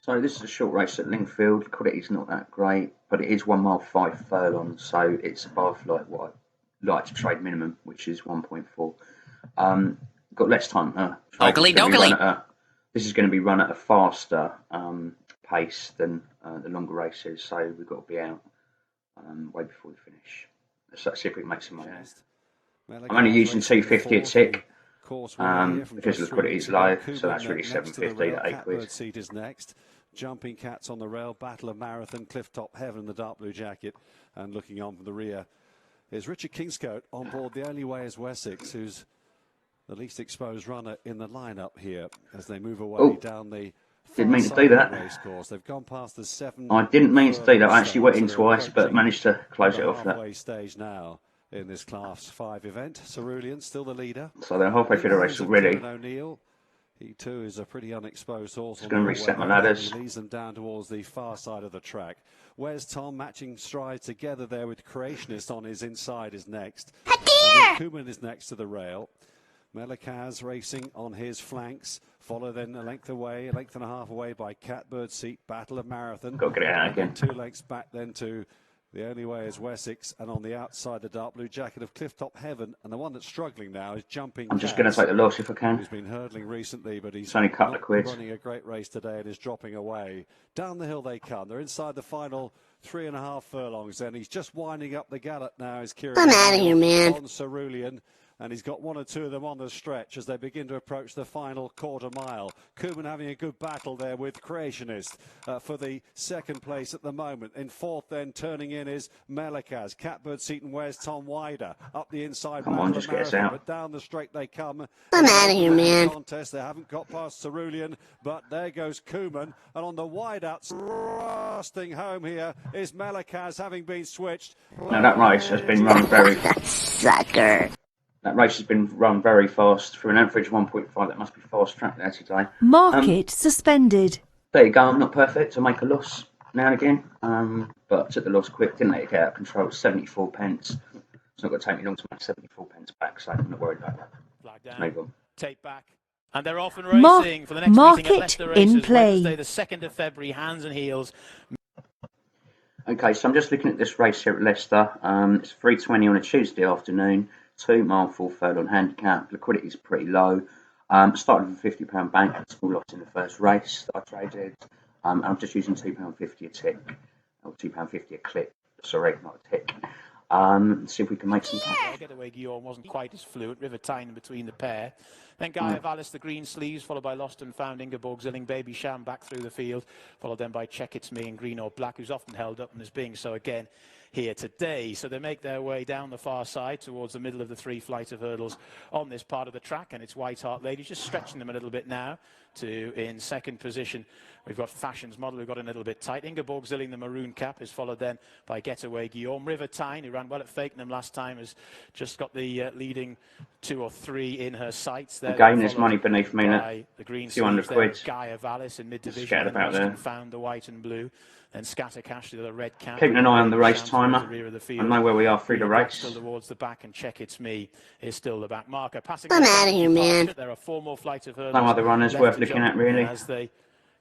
So this is a short race at Lingfield. Liquidity's not that great, but it is 1 mile 5 furlong, so it's above like what I like to trade minimum, which is 1.4. Got less time. This is going to be run at a faster pace than the longer races, so we've got to be out way before we finish. Let's see if we can make some money. I'm only using 250 a tick because liquidity is low, so that's really 750 at £8. Seat is next. Jumping Cats on the rail, Battle of Marathon, Clifftop Heaven in the dark blue jacket, and looking on from the rear is Richard Kingscote on board The Only Way is Wessex, who's the least exposed runner in the lineup here as they move away down the didn't mean to do that. Race course. They've gone past the 7. I didn't mean to do that. I actually went in twice, but managed to close it off. Halfway stage now in this Class 5 event. Cerulean still the leader. So they're halfway through the race already. O'Neill. He too is a pretty unexposed horse. It's going to reset my ladders. He leads them down towards the far side of the track. Where's Tom matching stride together there with Creationist on his inside is next. Koeman is next to the rail. Melikaz racing on his flanks. Follow then a length and a half away by Catbird Seat, Battle of Marathon. Got to get it out again. 2 lengths back then to The Only Way is Wessex, and on the outside the dark blue jacket of Clifftop Heaven, and the one that's struggling now is Jumping I'm just going to take the loss if I can. He's been hurdling recently, but he's only a couple of quid. Running a great race today and is dropping away. Down the hill they come. They're inside the final 3.5 furlongs, and he's just winding up the gallop now. Is Kieran? I'm out of here, man. On Cerulean. And he's got 1 or 2 of them on the stretch as they begin to approach the final quarter mile. Koeman having a good battle there with Creationist for the second place at the moment. In fourth then turning in is Melikaz. Catbird Seat and Where's Tom Wider up the inside. Come on, just get us out. But down the straight they come. I'm out of here, man. Contest. They haven't got past Cerulean, but there goes Koeman. And on the wide out, thrusting home here is Melikaz, having been switched. Now that race has been run very sucker. That race has been run very fast for an average 1.5. That must be fast track there today. Market suspended. There you go. I'm not perfect. I make a loss now and again, but I took the loss quick. Didn't let it get out of control. 74 pence. It's not going to take me long to make 74 pence back, so I'm not worried about that. Flag down. Move on. Take back. And they're off and racing for the next meeting at Leicester Races, Wednesday, the 2nd of February. Hands and heels. Okay, so I'm just looking at this race here at Leicester. It's 3:20 on a Tuesday afternoon. 2 mile 4 furlong handicap. Liquidity is pretty low. Started with a £50 bank. Small loss in the first race that I traded. And I'm just using £2.50 a tick. Or £2.50 a clip. Sorry, not a tick. Let's see if we can make some cash. Getaway Guillaume wasn't quite as fluent. River Tyne in between the pair. Then Guy of Alice, the green sleeves, followed by Lost and Found, Ingeborg Zilling, Baby Sham back through the field, followed then by Check It's Me in green or black, who's often held up and is being so again here today. So they make their way down the far side towards the middle of the 3 flight of hurdles on this part of the track, and it's White Hart Lady just stretching them a little bit now to in second position. We've got Fashion's Model, who got a little bit tight. Ingeborg Zilling, the maroon cap, is followed then by Getaway Guillaume. River Tyne, who ran well at Fakenham last time, has just got the leading 2 or 3 in her sights. Again, there's money beneath me now. The green 200 quid. Guy of Alice in mid-division. Scared about there. Found the white and blue. Then Scatter Cash to the red cap. Keeping an eye on the race timer. I know where we are through the race. Still towards the back, and Check It's Me is still the back marker. Passing I'm out of here, man. There are 4 more flights of hurdles. No other runners worth looking at, really. As they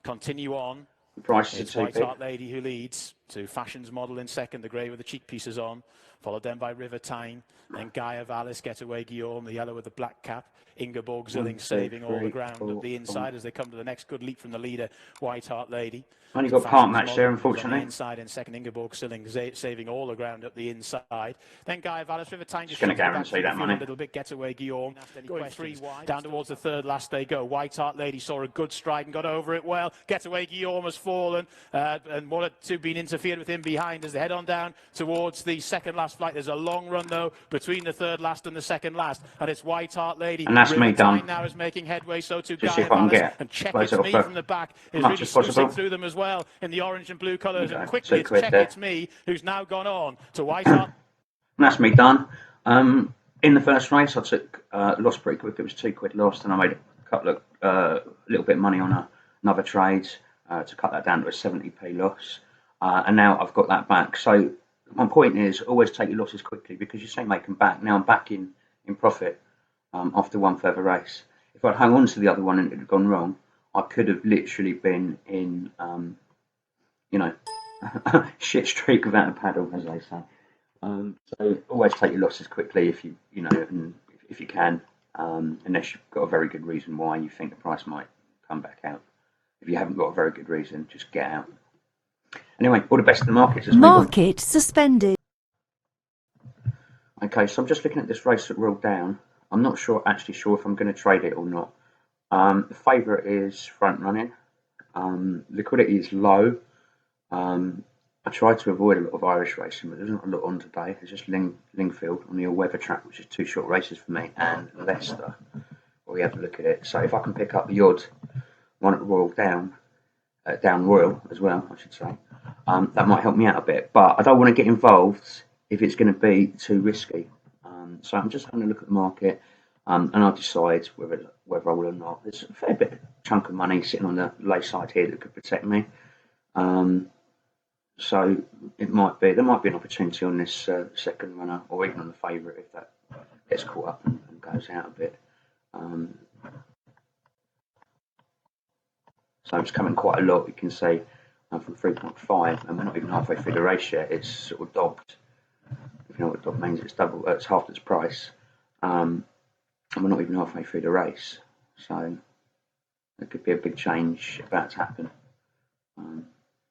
continue on. The prices it's are too White big. Hart Lady who leads to Fashion's Model in second, the grey with the cheek pieces on, followed then by River Tyne, then Guy of Alice, Getaway Guillaume, the yellow with the black cap, Ingeborg Zilling saving all the ground up the inside as they come to the next good leap from the leader, White Hart Lady. Only got part match there, unfortunately. The inside in second, Ingeborg Zilling saving all the ground up the inside. Then Guy of Alice, River Tyne just going to guarantee that money. A little bit. Getaway Guillaume going 3 wide. Down towards the third last they go. White Hart Lady saw a good stride and got over it well. Getaway Guillaume has fallen and 1 or 2 been interfered with him behind as they head on down towards the second last flight. There's a long run though between the third last and the second last, and it's White Hart Lady. And that's River me done. Now is making headway. So too just Guy see if I can of Alice, get and Check It's Me from the back is really sluicing through them as well in the orange and blue colours. Okay, and quickly it's Check It's Me who's now gone on to White Hart. That's me done. In the first race, I took loss pretty quick. It was £2 lost, and I made a couple of little bit of money on another trade to cut that down to a 70p loss. And now I've got that back. So my point is, always take your losses quickly because you say make them back. Now I'm back in profit after 1 further race. If I'd hung on to the other one and it had gone wrong, I could have literally been in, you know, shit streak without a paddle, as they say. So always take your losses quickly if you know, and if you can, unless you've got a very good reason why you think the price might come back out. If you haven't got a very good reason, just get out. Anyway, all the best in the markets. Market suspended. Okay, so I'm just looking at this race that rolled down. I'm not actually sure if I'm going to trade it or not. The favourite is front running. Liquidity is low. I tried to avoid a lot of Irish racing, but there's not a lot on today. There's just Lingfield on the all-weather track, which is 2 short races for me, and Leicester. We have a look at it. So if I can pick up the odd one at Royal Down Royal as well, I should say, that might help me out a bit. But I don't want to get involved if it's going to be too risky. So I'm just going to look at the market, and I'll decide whether I will or not. There's a fair bit chunk of money sitting on the lay side here that could protect me. So there might be an opportunity on this second runner, or even on the favourite if that gets caught up and goes out a bit. So it's coming quite a lot. You can see from 3.5, and we're not even halfway through the race yet. It's sort of dogged. If you know what dog means, it's half its price, and we're not even halfway through the race. So there could be a big change about to happen.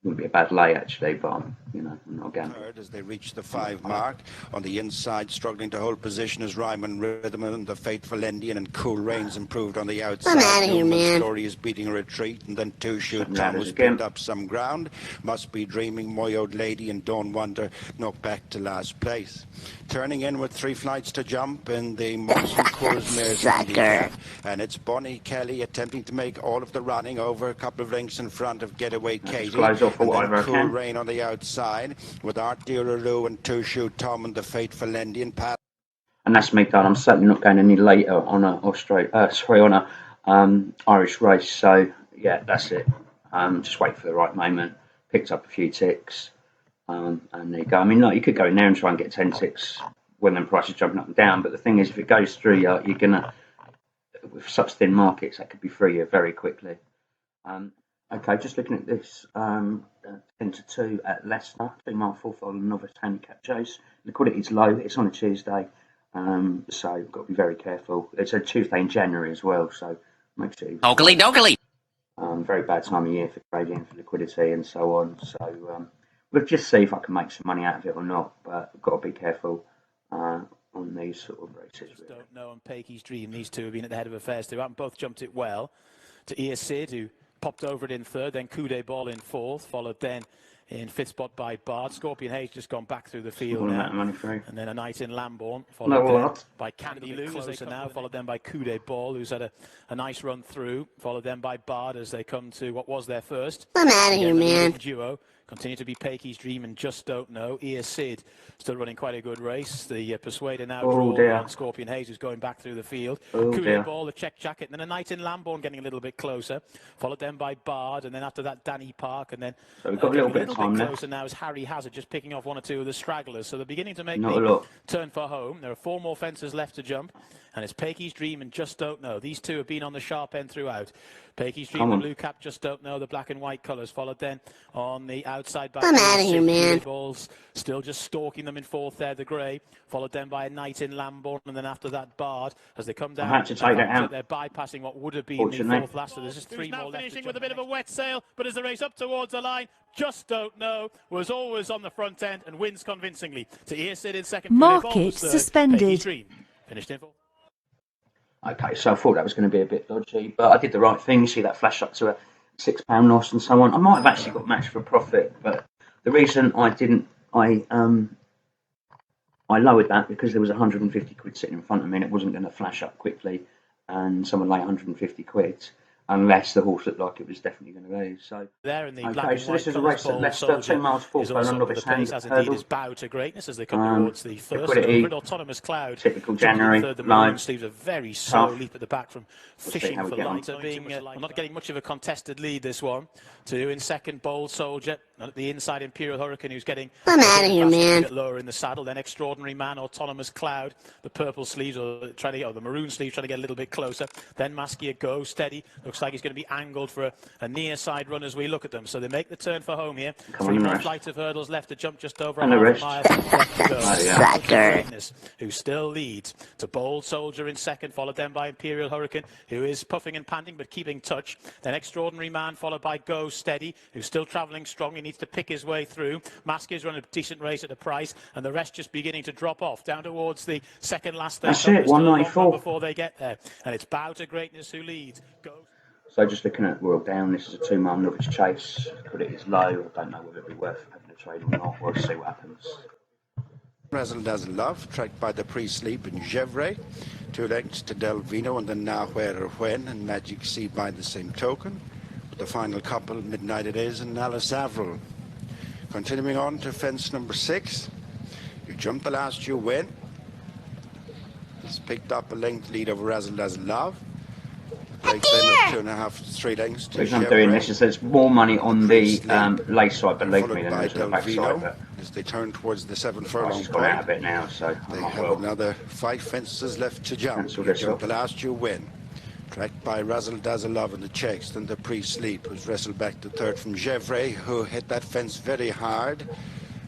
Wouldn't be a bad lay actually, but I'm not gambling. As they reach the 5 mark, on the inside, struggling to hold position is Ryman Rhythman, the Faithful Indian, and Cool Rains improved on the outside. I'm out of here, man. Story is beating a retreat, and then Two Shoot Thomas picked up some ground. Must Be Dreaming, My Old Lady, and Don't Wonder knocked back to last place. Turning in with 3 flights to jump in the Monson Coors Handicap, and it's Bonnie Kelly attempting to make all of the running over a couple of lengths in front of Getaway Katie. And then Cool Rain on the outside with Art Deararoo and Two Shoot Tom and the Faithful Indian. And that's me done. I'm certainly not going any later on a Irish race. So yeah, that's it. Just wait for the right moment. Picked up a few ticks, and there you go. I mean, look, you could go in there and try and get 10 ticks when the price is jumping up and down. But the thing is, if it goes through, you're gonna, with such thin markets, that could be through you very quickly. Okay, just looking at this, 10 to 2 at Leicester, 2 mile 4 fold novice handicap chase. Liquidity is low. It's on a Tuesday, so you've got to be very careful. It's a Tuesday in January as well, so make sure. Oakley. Very bad time of year for trading, for liquidity, and so on. So we'll just see if I can make some money out of it or not. But I've got to be careful on these sort of races. Just don't know. And Pakey's Dream, these two have been at the head of affairs. They haven't both jumped it well. To Sid, who popped over it in 3rd, then Coup de Ball in 4th, followed then in 5th spot by Bard. Scorpion Hayes just gone back through the field now. And then A Night in Lambourne, followed by Candy Lou as they come now, followed then by Coup de Ball, who's had a nice run through, followed then by Bard as they come to what was their first. I'm out of here, man. Duo. Continue to be Pakey's Dream and Just Don't Know. Sid still running quite a good race. The Persuader now on Scorpion Hayes, who's going back through the field. Coup Ball, the check jacket, and then A Night in Lambourne getting a little bit closer. Followed then by Bard, and then after that Danny Park, and then so we've got a little bit of time closer now is Harry Hazard, just picking off 1 or 2 of the stragglers. So they're beginning to make the turn for home. There are 4 more fences left to jump, and it's Pakey's Dream and Just Don't Know. These two have been on the sharp end throughout. Pakey's Dream and Blue Cap, Just Don't Know, the black and white colours, followed then on the outside by I'm out of here, man. Balls, still just stalking them in 4th there, the grey, followed then by A Night in Lambourne, and then after that Bard, as they come down, they're bypassing what would have been the 4th last, so there's just 3 more left. Finishing with a bit of a wet sail, but as the race up towards the line, Just Don't Know was always on the front end and wins convincingly. To Sid in 2nd. Market suspended. Finished in 4th. Okay, so I thought that was going to be a bit dodgy, but I did the right thing. You see that flash up to a £6 loss and so on. I might have actually got matched for profit, but the reason I didn't, I lowered that because there was 150 quid sitting in front of me and it wasn't going to flash up quickly, and someone lay 150 quid unless the horse looked like it was definitely going to lose. So there in the okay, so this is a race at Leicester, 2 miles 4 fold on novice handicap. As indeed is bow to greatness as they come towards the first. Autonomous Cloud. Typical January. The maroon sleeves a very slow leap at the back from Fishing for Light. Not getting much of a contested lead this one. 2 in 2nd, Bold Soldier. At the inside, Imperial Hurricane, who's getting I'm out of here, man. A bit lower in the saddle. Then Extraordinary Man, Autonomous Cloud, the purple sleeves, or the maroon sleeves, trying to get a little bit closer. Then Maskia Go, steady. Looks Looks like he's going to be angled for a near side run as we look at them. So they make the turn for home here. Come 3 on, more rest. flights of hurdles left to jump, just over And a the half rest. a mile left to go. Sucker. Greatness, who still leads to Bold Soldier in second, followed then by Imperial Hurricane, who is puffing and panting but keeping touch. Then Extraordinary Man, followed by Go Steady, who's still travelling strong. He needs to pick his way through. Maskey's run a decent race at the price, and the rest just beginning to drop off down towards the second last. That's it, 194. Before they get there, and it's Bow to Greatness who leads. So just looking at Royal Down, this is a 2-mile novice chase. Credit is low. I don't know whether it'd be worth having a trade or not. We'll see what happens. Razzle Dazzle Love, tracked by the Pre-Sleep and Gevray. 2 lengths to Delvino and then Now Where or When and Magic Sea by the same token. But the final couple, Midnight It Is and Alice Avril. Continuing on to fence number 6. You jump the last, you win. It's picked up a length lead over Razzle Dazzle Love. Breaks in of 2.5 to 3 lengths to The reason I'm doing this is there's more money on the lace side, believe me, than by there's on the back side. But as they turn towards the 7 the furlong price has gone out a point. bit now, so I They might have well. another 5 fences left to jump. Cancel You this jump off. the last, you win. Tracked by Razzle Dazzle Love in the chase, then the Pre-Sleep, who's wrestled back to third from Gevray, who hit that fence very hard.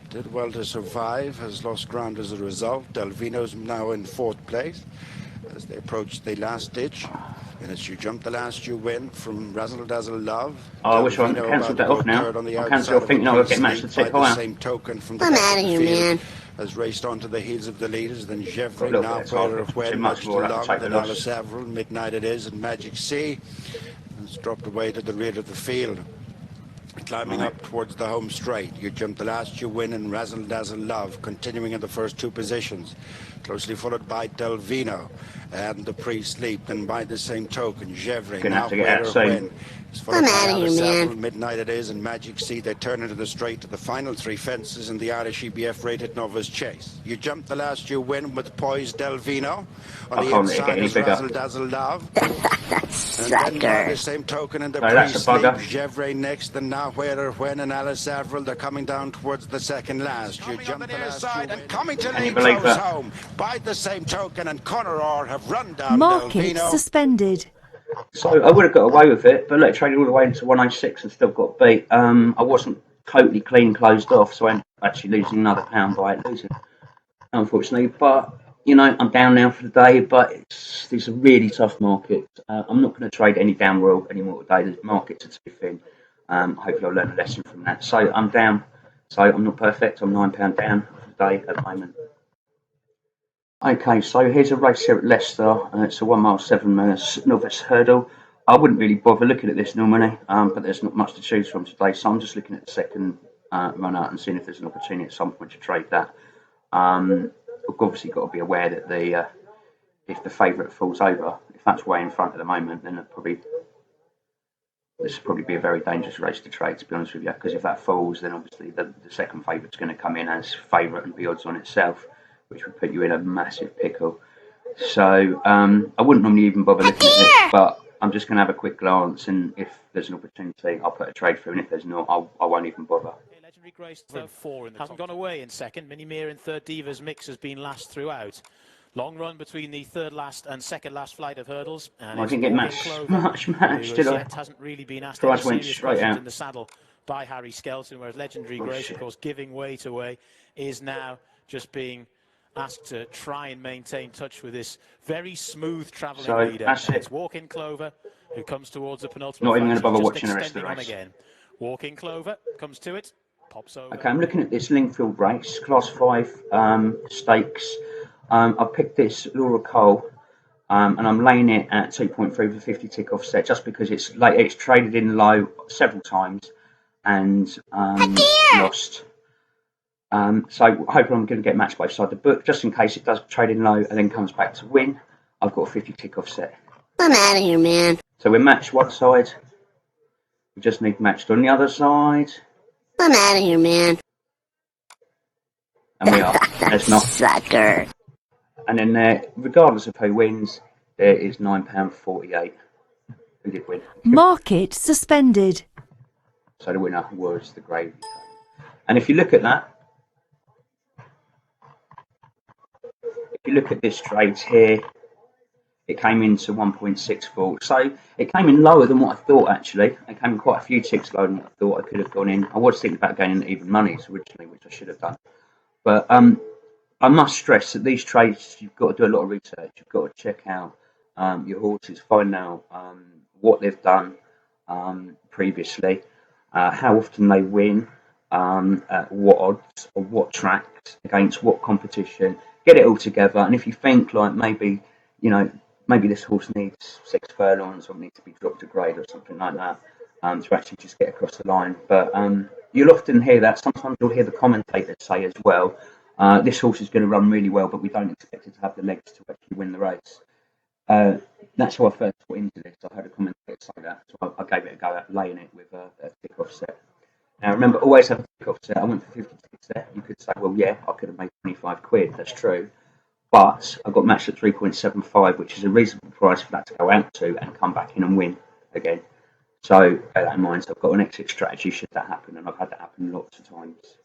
Did well to survive, has lost ground as a result. Delvino's now in 4th place as they approach the last ditch. And as you jump the last, you win from Razzle Dazzle Love. Oh, I wish I Delvino cancelled that about off to go now. third on the I outside cancelled. I of think the now I'll get matched to Pre-Sleep tip by the higher. same token from the I'm back out of of the here, field. man. Has raced onto the heels of the leaders, then Gevray, Got a little Now bit of Where time. or When, Too much Much more, Too I'll have Long, to take then the loss. Alice Avril, Midnight It Is, and Magic Sea. It's dropped away to the rear of the field. Climbing up towards the home straight. You jump the last, you win, and Razzle Dazzle Love, continuing in the first 2 positions. Closely followed by Delvino and the Pre-Sleep, and by the same token, Gevray, Gonna Now have to get Where out or soon. When. It's followed I'm by outta here, Alice man. Avril, Midnight It Is, and Magic Sea. They turn into the straight to the final 3 fences in the Irish EBF rated novice chase. You jump the last, you win with poised Delvino. On I the can't let it get inside any is bigger. Razzle Dazzle Love. And then by Sucker. the same token in the No, that's a Pre-Sleep, bugger. Gevray next, and Now Where or When, and Alice Avril. They're coming down towards the second last. You jump the last, you win. And coming to Can you lead believe close that? home. By the same token, and Conor Orr have run down Market Delvino. suspended. So I would have got away with it, but look, traded all the way into 106 and still got beat. I wasn't totally clean closed off, so I'm actually losing another pound by it losing, unfortunately. But you know, I'm down now for the day, but it's a really tough market. I'm not going to trade any down royal anymore today. The markets are too thin. Hopefully I'll learn a lesson from that. So I'm down. So I'm not perfect. I'm £9 down for the day at the moment. Okay, so here's a race here at Leicester. It's a 1 mile 7 minutes novice hurdle. I wouldn't really bother looking at this normally, but there's not much to choose from today. So I'm just looking at the second run out and seeing if there's an opportunity at some point to trade that. We've obviously got to be aware that if the favourite falls over, if that's way in front at the moment, then this would probably be a very dangerous race to trade, to be honest with you, because if that falls, then obviously the second favourite's going to come in as favourite and be odds on itself, which would put you in a massive pickle. So I wouldn't normally even bother looking at this, but I'm just going to have a quick glance, and if there's an opportunity, I'll put a trade through, and if there's not, I won't even bother. Legendary Grace 4 in the hasn't gone away in second. Mini Mere in third. Divas Mix has been last throughout. Long run between the third last and second last flight of hurdles. And I didn't get much match, who did I? yet hasn't really been asked Price any went serious straight questions out. in the saddle by Harry Skelton, whereas Legendary Grace, shit. of course, giving weight away, is now just being asked to try and maintain touch with this very smooth travelling So, leader. that's it. It's Walk-in Clover who comes towards the penultimate. Not even flight. going to bother She's just watching the rest of the extending on race. again. Walk-in Clover comes to it, pops over. Okay, I'm looking at this Lingfield race, Class 5 stakes. I picked this Laura Cole, and I'm laying it at 2.3 for 50 tick offset, just because it's late. It's traded in low several times and lost. So hopefully I'm going to get matched both sides of the book, just in case it does trade in low and then comes back to win. I've got a 50 tick offset. I'm out of here, man. So we're matched one side. We just need matched on the other side. I'm out of here, man. And we are. There's not. Sucker. And then there, regardless of who wins, there is £9.48. Who did win? Market suspended. So the winner was the Gravy Train. And if you look at that, if you look at this trade here, it came into 1.64. So it came in lower than what I thought, actually. It came in quite a few ticks lower than what I thought I could have gone in. I was thinking about going into even monies originally, which I should have done. But I must stress that these trades, you've got to do a lot of research. You've got to check out your horses, find out what they've done previously, how often they win, at what odds, or what tracks, against what competition. Get it all together. And if you think like maybe, maybe this horse needs 6 furlongs or needs to be dropped a grade or something like that to actually just get across the line. But you'll often hear that. Sometimes you'll hear the commentators say as well, this horse is going to run really well, but we don't expect it to have the legs to actually win the race. That's how I first got into this. I heard a commentator say that, so I gave it a go at laying it with a tick-off set. Now, remember, always have a tick-off set. I went for 50 ticks there. You could say, well, yeah, I could have made 25 quid. That's true. But I got matched at 3.75, which is a reasonable price for that to go out to and come back in and win again. So bear that in mind. So I've got an exit strategy should that happen, and I've had that happen lots of times.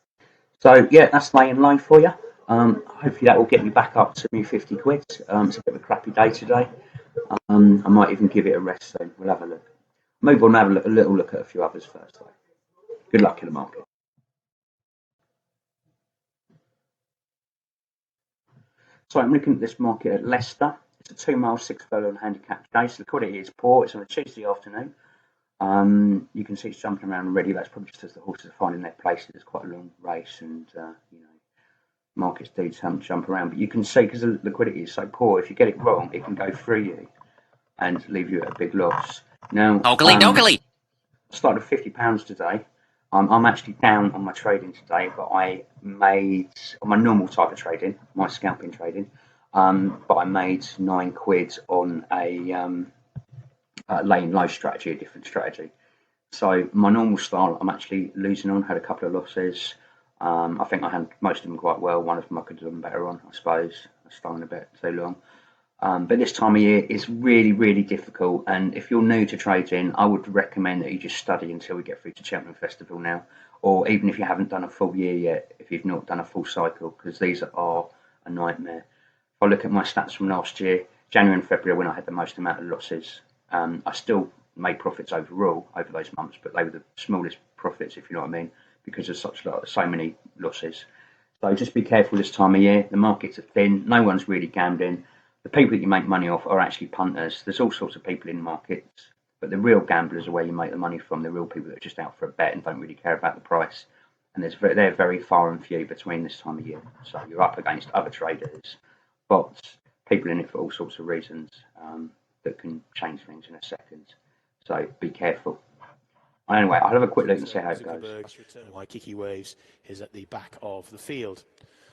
So yeah, that's laying low for you. Hopefully that will get me back up to me 50 quid. It's a bit of a crappy day today. I might even give it a rest soon. We'll have a look. Move on and have a little look at a few others first, though. Good luck in the market. So I'm looking at this market at Leicester. It's a 2 mile, 6 furlong handicap chase. Liquidity is poor. It's on a Tuesday afternoon. You can see it's jumping around already. That's probably just as the horses are finding their places. It's quite a long race, and markets do jump around. But you can see, because the liquidity is so poor, if you get it wrong, it can go through you and leave you at a big loss. Now, I started with £50 today. I'm actually down on my trading today, but I made, on my normal type of trading, my scalping trading, but I made 9 quid on a laying low strategy, a different strategy. So my normal style, I'm actually losing on, had a couple of losses. I think I had most of them quite well. One of them I could have done better on, I suppose. I stung a bit too long. But this time of year is really, really difficult. And if you're new to trading, I would recommend that you just study until we get through to Cheltenham Festival now. Or even if you haven't done a full year yet, if you've not done a full cycle, because these are a nightmare. If I look at my stats from last year, January and February, when I had the most amount of losses, I still made profits overall over those months, but they were the smallest profits, if you know what I mean, because of so many losses. So just be careful this time of year. The markets are thin. No one's really gambling. The people that you make money off are actually punters. There's all sorts of people in markets, but the real gamblers are where you make the money from. The real people that are just out for a bet and don't really care about the price. And they're very far and few between this time of year. So you're up against other traders, bots, people in it for all sorts of reasons that can change things in a second. So be careful. Anyway, I'll have a quick look and see how it goes. Waikiki Waves is at the back of the field.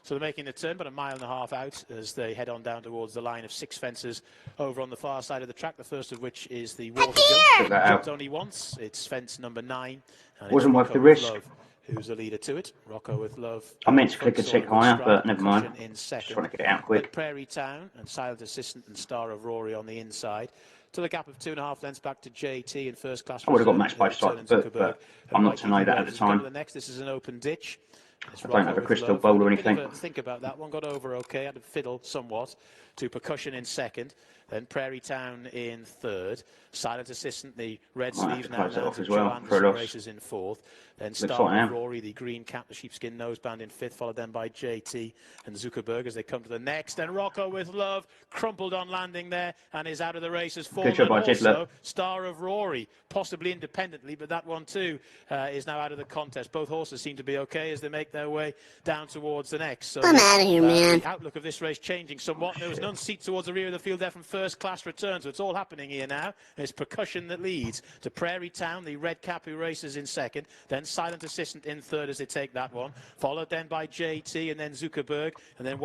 So they're making the turn, but a mile and a half out as they head on down towards the line of 6 fences over on the far side of the track, the first of which is the water jump. Jumped only once. It's fence number 9. And wasn't worth the risk. Love, who's the leader to it. Rocco with Love. I meant to click a tick higher, but never mind. Just trying to get it out quick. Prairie Town and Silent Assistant and Star of Rory on the inside. To the gap of 2.5 lengths back to JT in first class. I would have got matched by sight, but I'm not to know that at the time. This is an open ditch. I don't have a crystal ball or anything. Think about that one. Got over okay. Had to fiddle somewhat to Percussion in second. Then Prairie Town in third. Silent Assistant, the red sleeves now as well, races in fourth. Then Star of Rory, the green cap, the sheepskin noseband in fifth, followed then by JT and Zuckerberg as they come to the next. And Rocco with Love crumpled on landing there and is out of the race as fourth. Good job by also Star of Rory, possibly independently, but that one too is now out of the contest. Both horses seem to be okay as they make their way down towards the next. So I'm out of here, man. The outlook of this race changing somewhat. There was an unseat towards the rear of the field there from first class return, so it's all happening here now. It's Percussion that leads to Prairie Town, the red cap who races in second, then Silent Assistant in third as they take that one, followed then by JT and then Zuckerberg, and then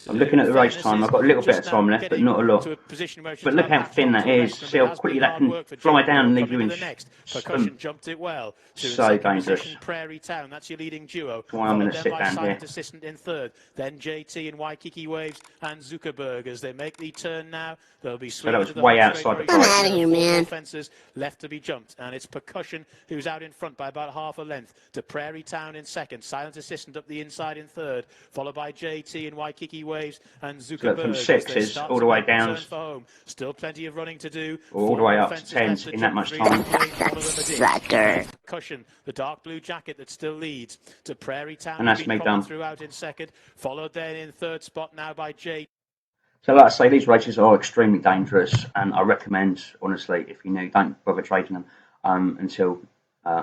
I'm looking at the race time. I've got a little bit of time left, but not a lot. But look how thin that is. See how quickly that can fly down and leave you in Percussion jumped it well. So dangerous. Prairie Town, that's your leading duo. That's why I'm going to sit down here. Assistant in third, then JT and Waikiki Waves and Zuckerberg as they make the turn now. They'll be so that was way outside the price. I'm out of here, man. Fences left to be jumped, and it's Percussion who's out in front by about half a length to Prairie Town in second. Silent Assistant up the inside in third, followed by JT and Waikiki Waves waves, and So Zuckerberg. from sixes all the way down, for home. Still plenty of running to do. all the way up to tens in that much time. Sucker. Cushion, the dark blue jacket that still leads to Prairie Town. And that's me done. Throughout in second, followed then in third spot now by Jay. So like I say, these races are extremely dangerous, and I recommend, honestly, if you're new, don't bother trading them until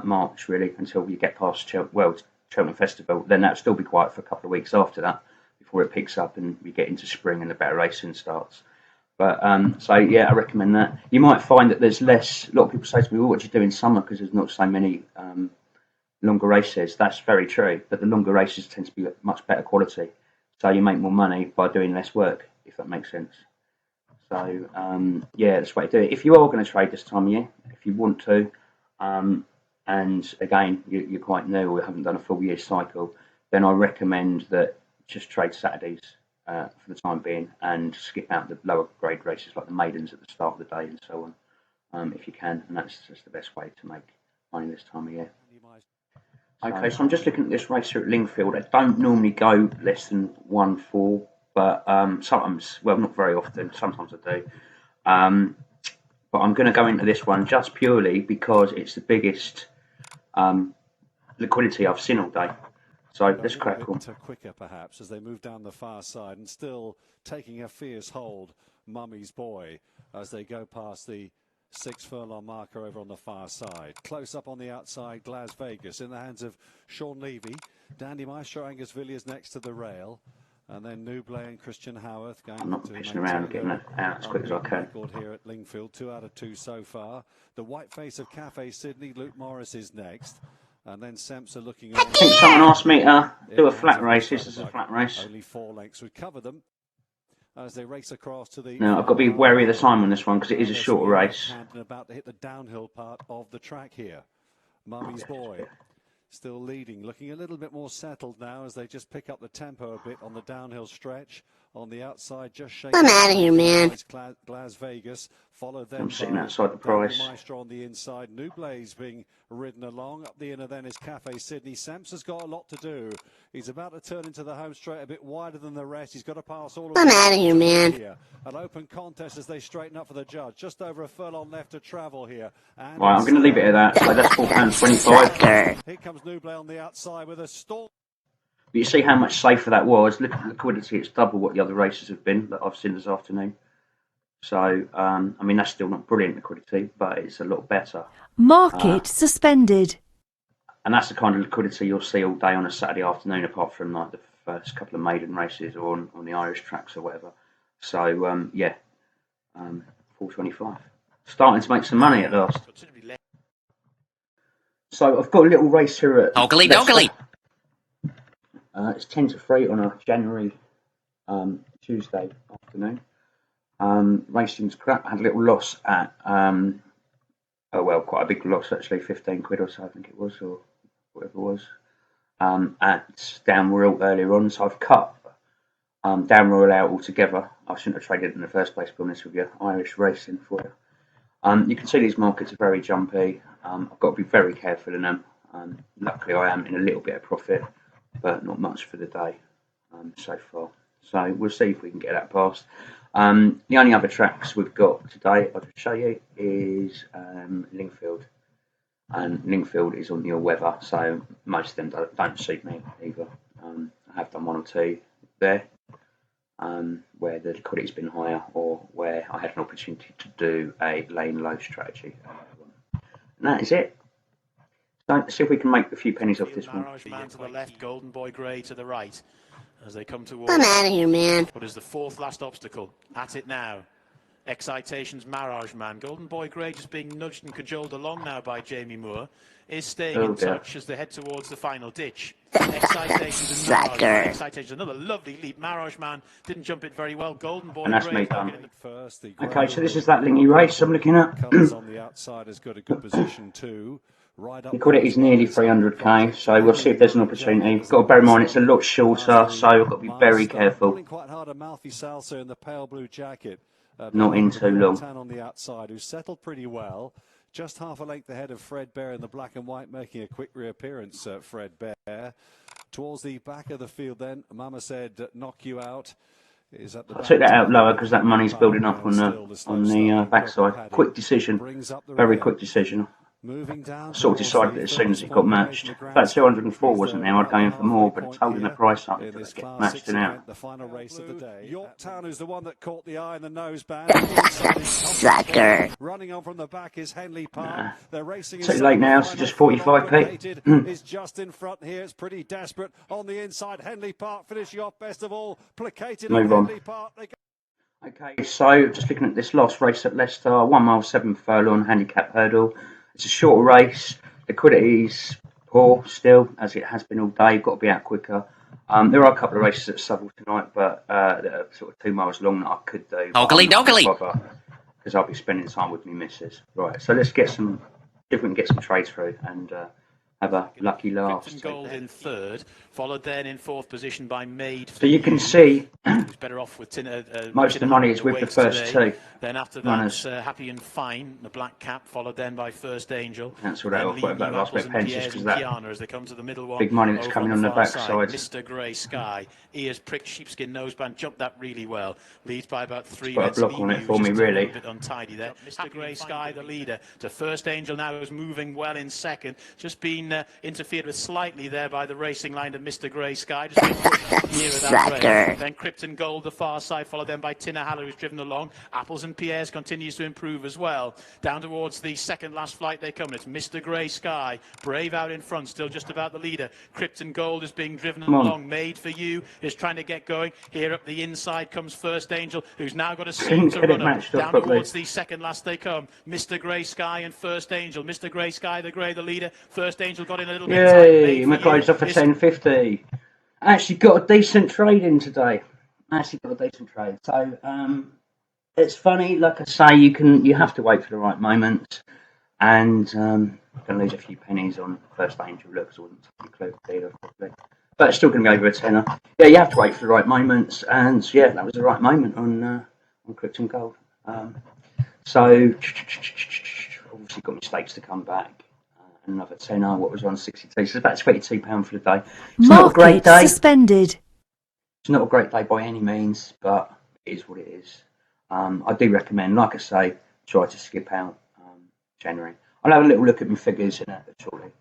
March, really, until you get past Cheltenham Festival. Then that'll still be quiet for a couple of weeks after that, before it picks up and we get into spring and the better racing starts. But so yeah, I recommend that. You might find that there's less. A lot of people say to me, "Well, what do you do in summer?" Because there's not so many longer races. That's very true, but the longer races tend to be much better quality, so you make more money by doing less work, if that makes sense. So yeah, that's the way to do it. If you are going to trade this time of year, if you want to, and again you're quite new or haven't done a full year cycle, then I recommend that just trade Saturdays for the time being and skip out the lower grade races like the maidens at the start of the day and so on, if you can, and that's just the best way to make money this time of year. Okay, so I'm just looking at this race here at Lingfield. I don't normally go less than 1-4, but sometimes, well, not very often, sometimes I do. But I'm going to go into this one just purely because it's the biggest liquidity I've seen all day. So let's crack on. Quicker perhaps as they move down the far side and still taking a fierce hold, Mummy's Boy, as they go past the 6 furlong marker over on the far side. Close up on the outside, Glas Vegas in the hands of Sean Levy. Dandy Maestro, Angus Villiers next to the rail. And then Inplay and Christian Howarth going. I'm not pissing around, getting it out as quick as I can. Here at Lingfield, 2 out of 2 so far. The white face of Cafe Sydney, Luke Morris is next. And then Samsa looking on. I think someone asked me to do a flat race. This is a flat race. Only 4 lengths would cover them as they race across to the. No, I've got to be wary of the time on this one because it is a shorter race. And about to hit the downhill part of the track here. Mummy's Boy still leading, looking a little bit more settled now as they just pick up the tempo a bit on the downhill stretch. On the outside, just shaking. I'm out of here, man. Glas Vegas, followed then I'm sitting by outside the price. Maestro on the inside. Inplay's being ridden along. Up the inner then is Cafe Sydney. Samsa's got a lot to do. He's about to turn into the home straight a bit wider than the rest. He's got to pass all of I'm out of here, man. An open contest as they straighten up for the judge. Just over a furlong left to travel here. And right, I'm going to leave it at that. So that's £4.25. Here comes Inplay on the outside with a stall. But you see how much safer that was. Look at liquidity, it's double what the other races have been that I've seen this afternoon. So, I mean, that's still not brilliant liquidity, but it's a lot better. Market suspended. And that's the kind of liquidity you'll see all day on a Saturday afternoon, apart from like the first couple of maiden races or on the Irish tracks or whatever. So, yeah, 4.25. Starting to make some money at last. So I've got a little race here at Leicester. It's 10 to 3 on a January Tuesday afternoon. Racing's crap. I had a little loss at, quite a big loss actually, 15 quid or so I think it was, or whatever it was, at Down Royal earlier on. So I've cut Down Royal out altogether. I shouldn't have traded it in the first place, to be honest with you. Irish racing for you. You can see these markets are very jumpy. I've got to be very careful in them. Luckily I am in a little bit of profit, but not much for the day so far. So we'll see if we can get that past. The only other tracks we've got today, I'll just show you, is Lingfield. And Lingfield is on your weather, so most of them don't suit me either. I have done 1 or 2 there, where the liquidity's been higher or where I had an opportunity to do a lane low strategy. And that is it. So let's see if we can make a few pennies off this one. Man to the left, Golden Boy Grey to the right. As they come towards I'm out of here, man. what is the 4th last obstacle. At it now. Excitation's Mirage Man. Golden Boy Grey just being nudged and cajoled along now by Jamie Moore. Is staying in touch as they head towards the final ditch. Excitation's Mirage Man. Excitation's another lovely leap. Mirage Man didn't jump it very well. Golden Boy and that's Grey me done. First, Okay, so this is that Lingy race I'm looking at. Colours on the outside has got a good position too. Liquidity is nearly 300k, so we'll see if there's an opportunity. Got to bear in mind it's a lot shorter, so I've got to be very careful. Quite hard a Malfi Salsa in the pale blue jacket. Not in too long. On the outside, who settled pretty well. Just half a length ahead of Fred Bear in the black and white, making a quick reappearance. Fred Bear. Towards the back of the field then, Mama said knock you out. Is at the I took that out lower because that money's building up on the backside. Quick decision, very quick decision. Moving down Sort of decided that as soon as it got matched. That 204 wasn't there, I'd go in for more, but it's holding the price up until it gets matched and out. The final race of the day. Yorktown is the one that caught the eye and the noseband. Sucker. Running on from the back is Henley Park. They're racing too late now, so just 45p. Is just in front here. It's pretty desperate on the inside. Henley Park finishing off best of all. Placated on Henley Park. Okay, so just looking at this last race at Leicester, 1 mile 7 furlong handicap hurdle. It's a short race. Liquidity's poor still, as it has been all day. Got to be out quicker. There are a couple of races at Southall tonight, but that are sort of 2 miles long that I could do. Oakley dokley. Because I'll be spending time with me missus. Right, so let's get some, if we can get some trades through and have a lucky laugh. Krypton Gold in third, followed then in fourth position by Made. So you can see who's better off with most of the money is with the first two. Then after that, Happy and Fine, the black cap, followed then by First Angel. Cancel that off, what about last bit of pensions, because that as they come to the middle one, big money that's coming on the backside. Mr. Grey Sky, ears pricked, sheepskin noseband, jumped that really well. Leads by about 3 minutes. Got a block on it for me, really. A bit untidy there. Mr. Grey Sky, the leader, to First Angel now, is moving well in second. Just been interfered with slightly there by the racing line of Mr. Grey Sky. Just nearer that race. Then Krypton Gold, the far side, followed then by Tina Haller, who's driven along. Apples and Pierre's continues to improve as well. Down towards the second last flight they come. It's Mr. Grey Sky, brave out in front, still just about the leader. Krypton Gold is being driven along. Made for You is trying to get going. Here up the inside comes First Angel, who's now got a seam to run up. Down towards the second last they come. Mr. Grey Sky and First Angel. Mr. Grey Sky, the grey, the leader. First Angel got in a little bit. Yay, McLeod's off for 10.50. Actually got a decent trade in today. So it's funny, like I say, you have to wait for the right moment, and I'm going to lose a few pennies on First Angel. Look, because I wasn't included either properly, but it's still going to be over a tenner. Yeah, you have to wait for the right moments, and yeah, that was the right moment on Krypton Gold. So obviously got mistakes to come back. Another tenner. What was on 62? So it's about £22 for the day. It's not a great day. Suspended. It's not a great day by any means, but it is what it is. I do recommend, like I say, try to skip out January. I'll have a little look at my figures in it shortly.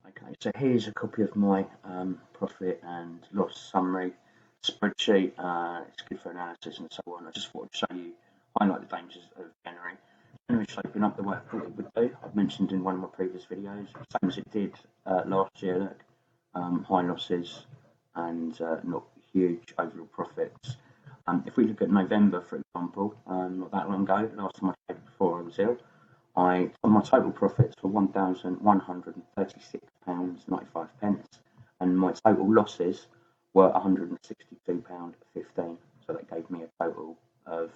Okay, so here's a copy of my profit and loss summary spreadsheet. It's good for analysis and so on. I just thought I'd show you, highlight the dangers of January. January shaping up the way I thought it would do. I've mentioned in one of my previous videos, same as it did last year. Look, high losses and not huge overall profits. If we look at November, for example, not that long ago, last time I traded before I was ill, my total profits were £1,136.95, and my total losses were £162.15. So that gave me a total of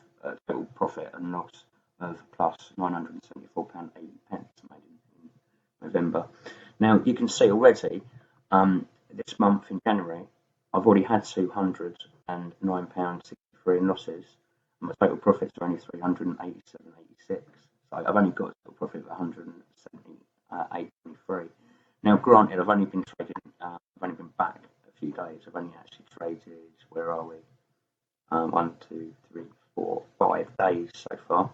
total profit and loss of plus £974.80 made in November. Now you can see already this month in January, I've already had £209.63 in losses, and my total profits are only £387.86. So I've only got a total profit of £178.23. Now, granted, I've only been trading, I've only been back a few days. I've only actually traded, where are we? 1, 2, 3, 4, 5 days so far.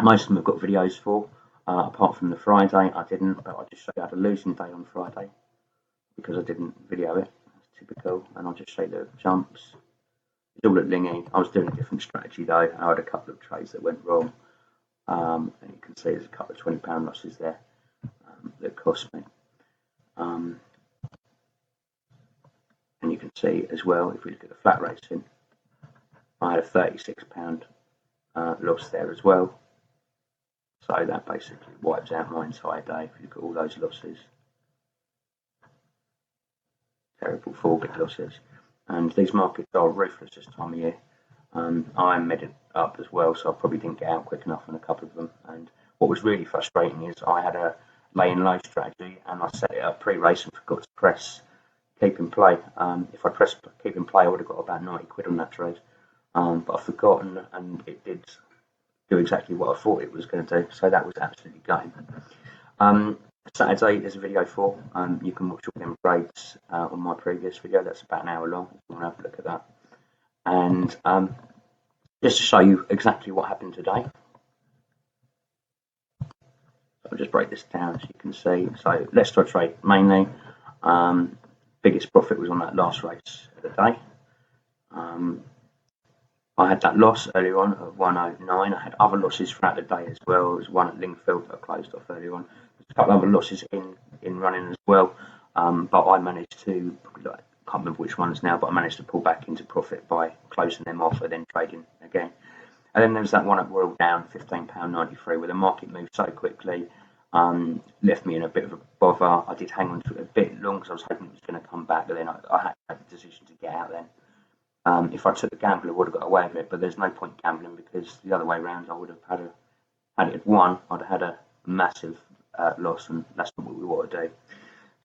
Most of them I've got videos for. Apart from the Friday, I didn't, but I just showed you I had a losing day on Friday because I didn't video it. That's typical, and I'll just show you the jumps. It's all at Lingy. I was doing a different strategy though. I had a couple of trades that went wrong, and you can see there's a couple of £20 losses there that cost me. And you can see as well, if we look at the flat racing, I had a £36 loss there as well. So that basically wipes out my entire day if you look at all those losses. Terrible 4 big losses. And these markets are ruthless this time of year. I am medded up as well, so I probably didn't get out quick enough on a couple of them. And what was really frustrating is I had a lay and low strategy, and I set it up pre-race and forgot to press keep in play. If I pressed keep in play, I would have got about 90 quid on that trade. But I've forgotten, and it did do exactly what I thought it was going to do. So that was absolutely gutting. Saturday there's a video for. You can watch all them trades on my previous video. That's about an hour long. If you want to have a look at that. And just to show you exactly what happened today. I'll just break this down so you can see. So Leicester trade mainly. Biggest profit was on that last race of the day. I had that loss earlier on of 109. I had other losses throughout the day as well. There was one at Lingfield that I closed off earlier on. There's a couple of other losses in running as well. But I managed to, I can't remember which ones now, but I managed to pull back into profit by closing them off and then trading again. And then there was that one at Royal Down, £15.93, where the market moved so quickly, left me in a bit of a bother. I did hang on to it a bit long because I was hoping it was going to come back, but then I had to make the decision to get out then. If I took the gamble, I would have got away with it, but there's no point gambling because the other way around, I would have had it won, I'd have had a massive loss, and that's not what we want to do.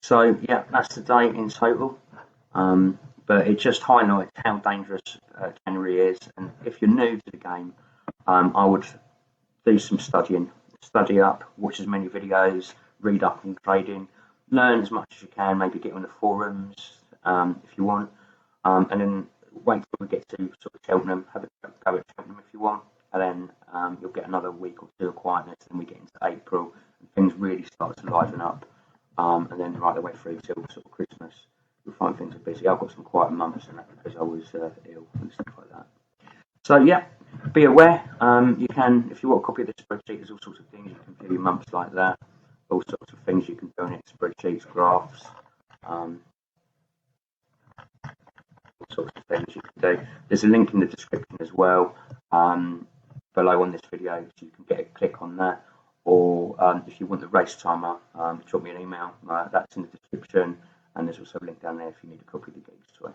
So yeah, that's the day in total. But it just highlights how dangerous January is, and if you're new to the game, I would do some studying, study up, watch as many videos, read up on trading, learn as much as you can, maybe get on the forums if you want, and then wait till we get to sort of Cheltenham, have a go at Cheltenham if you want, and then you'll get another week or two of quietness, and we get into April, and things really start to liven up, and then right the way through till sort of Christmas, you'll find things are busy. I've got some quiet months and that because I was ill and stuff like that. So yeah, be aware. You can, if you want a copy of the spreadsheet, there's all sorts of things you can view your months like that, all sorts of things you can do on it, spreadsheets, graphs, all sorts of things you can do. There's a link in the description as well below on this video, so you can get a click on that. Or if you want the race timer, drop me an email. That's in the description, and there's also a link down there if you need a copy of the Geeks Toy.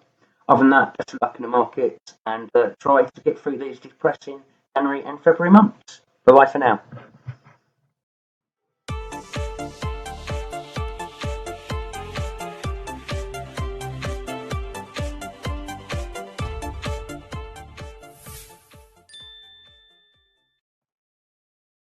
Other than that, best of luck in the market, and try to get through these depressing January and February months. Bye bye for now.